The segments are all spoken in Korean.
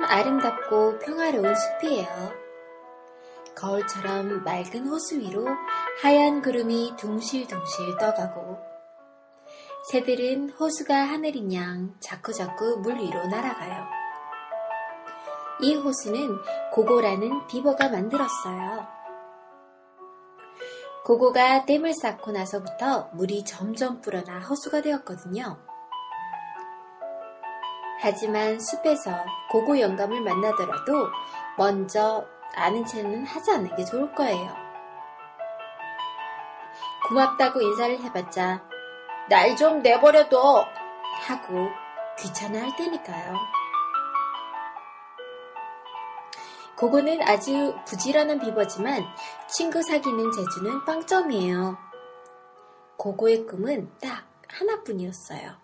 아름답고 평화로운 숲이에요. 거울처럼 맑은 호수 위로 하얀 구름이 둥실둥실 떠가고 새들은 호수가 하늘인 양 자꾸자꾸 물 위로 날아가요. 이 호수는 고고라는 비버가 만들었어요. 고고가 댐을 쌓고 나서부터 물이 점점 불어나 호수가 되었거든요. 하지만 숲에서 고고 영감을 만나더라도 먼저 아는 체는 하지 않는 게 좋을 거예요. 고맙다고 인사를 해봤자 날 좀 내버려둬 하고 귀찮아할 테니까요. 고고는 아주 부지런한 비버지만 친구 사귀는 재주는 빵점이에요. 고고의 꿈은 딱 하나뿐이었어요.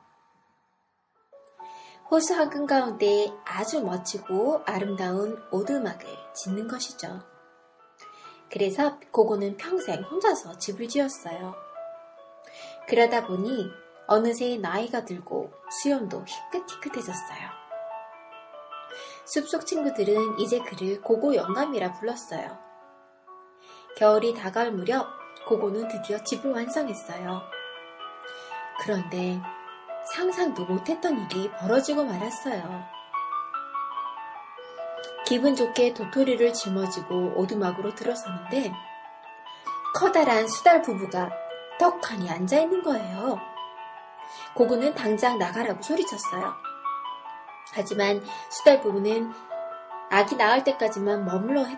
호수 한가운데 아주 멋지고 아름다운 오두막을 짓는 것이죠. 그래서 고고는 평생 혼자서 집을 지었어요. 그러다 보니 어느새 나이가 들고 수염도 희끗희끗해졌어요. 숲속 친구들은 이제 그를 고고 영감이라 불렀어요. 겨울이 다가올 무렵 고고는 드디어 집을 완성했어요. 그런데 상상도 못했던 일이 벌어지고 말았어요. 기분 좋게 도토리를 짊어지고 오두막으로 들어서는데 커다란 수달 부부가 떡하니 앉아있는 거예요. 고고는 당장 나가라고 소리쳤어요. 하지만 수달 부부는 아기 낳을 때까지만 머물게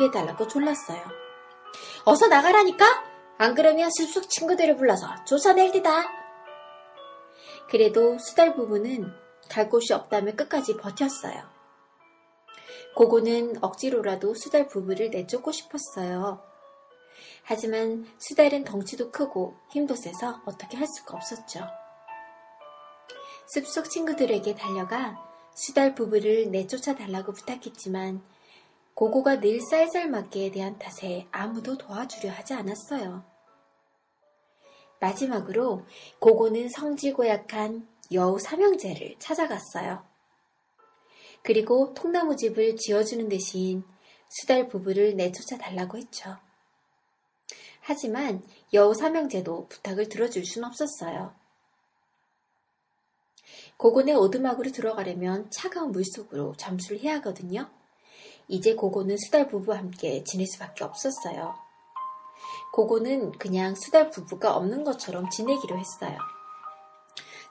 해달라고 졸랐어요. 어서 나가라니까? 안 그러면 숲속 친구들을 불러서 쫓아낼 테다. 그래도 수달 부부는 갈 곳이 없다며 끝까지 버텼어요. 고고는 억지로라도 수달 부부를 내쫓고 싶었어요. 하지만 수달은 덩치도 크고 힘도 세서 어떻게 할 수가 없었죠. 숲속 친구들에게 달려가 수달 부부를 내쫓아 달라고 부탁했지만 고고가 늘 쌀쌀맞게에 대한 탓에 아무도 도와주려 하지 않았어요. 마지막으로 고고는 성질고약한 여우 삼형제를 찾아갔어요. 그리고 통나무집을 지어주는 대신 수달 부부를 내쫓아 달라고 했죠. 하지만 여우 삼형제도 부탁을 들어줄 순 없었어요. 고고네 오두막으로 들어가려면 차가운 물속으로 잠수를 해야 하거든요. 이제 고고는 수달 부부와 함께 지낼 수밖에 없었어요. 고고는 그냥 수달 부부가 없는 것처럼 지내기로 했어요.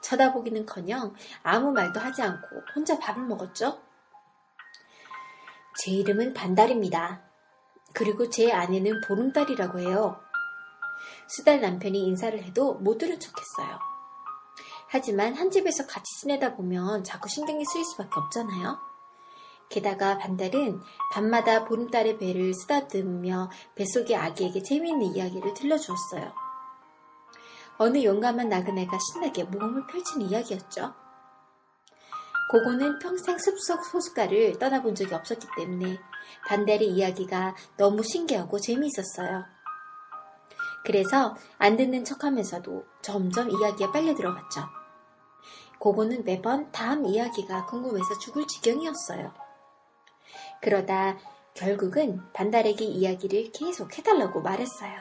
쳐다보기는커녕 아무 말도 하지 않고 혼자 밥을 먹었죠. 제 이름은 반달입니다. 그리고 제 아내는 보름달이라고 해요. 수달 남편이 인사를 해도 못 들은 척했어요. 하지만 한 집에서 같이 지내다 보면 자꾸 신경이 쓰일 수밖에 없잖아요. 게다가 반달은 밤마다 보름달의 배를 쓰다듬으며 뱃속의 아기에게 재미있는 이야기를 들려주었어요. 어느 용감한 나그네가 신나게 모험을 펼치는 이야기였죠. 고고는 평생 숲속 호숫가를 떠나본 적이 없었기 때문에 반달의 이야기가 너무 신기하고 재미있었어요. 그래서 안 듣는 척하면서도 점점 이야기에 빨려 들어갔죠. 고고는 매번 다음 이야기가 궁금해서 죽을 지경이었어요. 그러다 결국은 반달에게 이야기를 계속 해달라고 말했어요.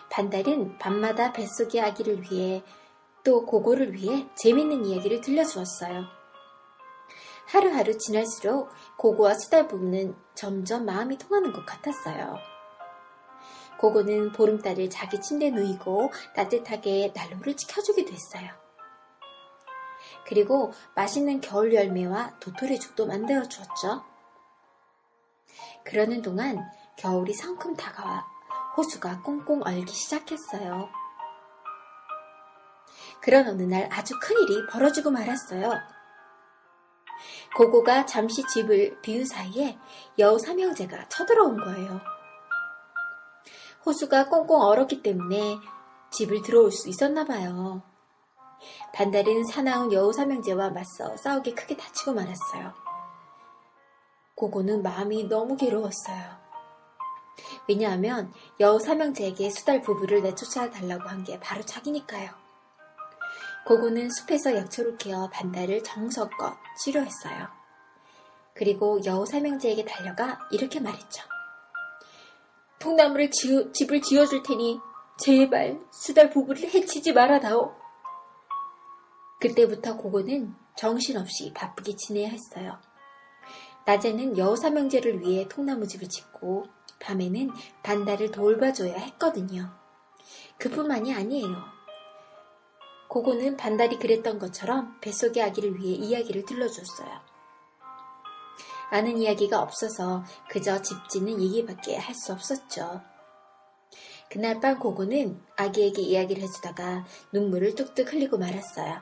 반달은 밤마다 뱃속의 아기를 위해 또 고고를 위해 재밌는 이야기를 들려주었어요. 하루하루 지날수록 고고와 수달 부부는 점점 마음이 통하는 것 같았어요. 고고는 보름달을 자기 침대에 누이고 따뜻하게 난로를 지켜주기도 했어요. 그리고 맛있는 겨울 열매와 도토리죽도 만들어 주었죠. 그러는 동안 겨울이 성큼 다가와 호수가 꽁꽁 얼기 시작했어요. 그런 어느 날 아주 큰일이 벌어지고 말았어요. 고고가 잠시 집을 비운 사이에 여우 삼형제가 쳐들어온 거예요. 호수가 꽁꽁 얼었기 때문에 집을 들어올 수 있었나 봐요. 반달은 사나운 여우 삼형제와 맞서 싸우게 크게 다치고 말았어요. 고고는 마음이 너무 괴로웠어요. 왜냐하면 여우 삼형제에게 수달 부부를 내쫓아 달라고 한 게 바로 자기니까요. 고고는 숲에서 약초를 캐어 반달을 정성껏 치료했어요. 그리고 여우 삼형제에게 달려가 이렇게 말했죠. 통나무를 집을 지어줄 테니 제발 수달 부부를 해치지 말아다오. 그때부터 고고는 정신없이 바쁘게 지내야 했어요. 낮에는 여우 삼형제를 위해 통나무집을 짓고 밤에는 반달을 돌봐줘야 했거든요. 그뿐만이 아니에요. 고고는 반달이 그랬던 것처럼 뱃속의 아기를 위해 이야기를 들려줬어요. 아는 이야기가 없어서 그저 집 짓는 얘기밖에 할 수 없었죠. 그날 밤 고고는 아기에게 이야기를 해주다가 눈물을 뚝뚝 흘리고 말았어요.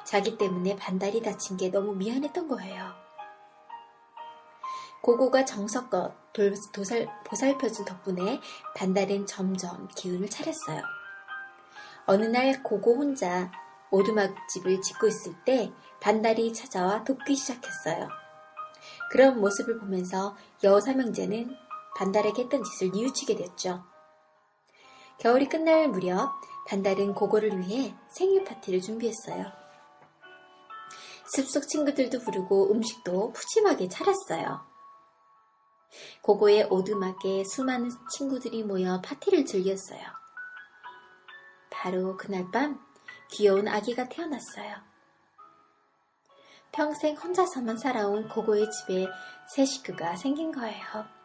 자기 때문에 반달이 다친 게 너무 미안했던 거예요. 고고가 정성껏 보살펴준 덕분에 반달은 점점 기운을 차렸어요. 어느 날 고고 혼자 오두막집을 짓고 있을 때 반달이 찾아와 돕기 시작했어요. 그런 모습을 보면서 여우 삼형제는 반달에게 했던 짓을 뉘우치게 됐죠. 겨울이 끝날 무렵 반달은 고고를 위해 생일 파티를 준비했어요. 숲속 친구들도 부르고 음식도 푸짐하게 차렸어요. 고고의 오두막에 수많은 친구들이 모여 파티를 즐겼어요. 바로 그날 밤 귀여운 아기가 태어났어요. 평생 혼자서만 살아온 고고의 집에 새 식구가 생긴 거예요.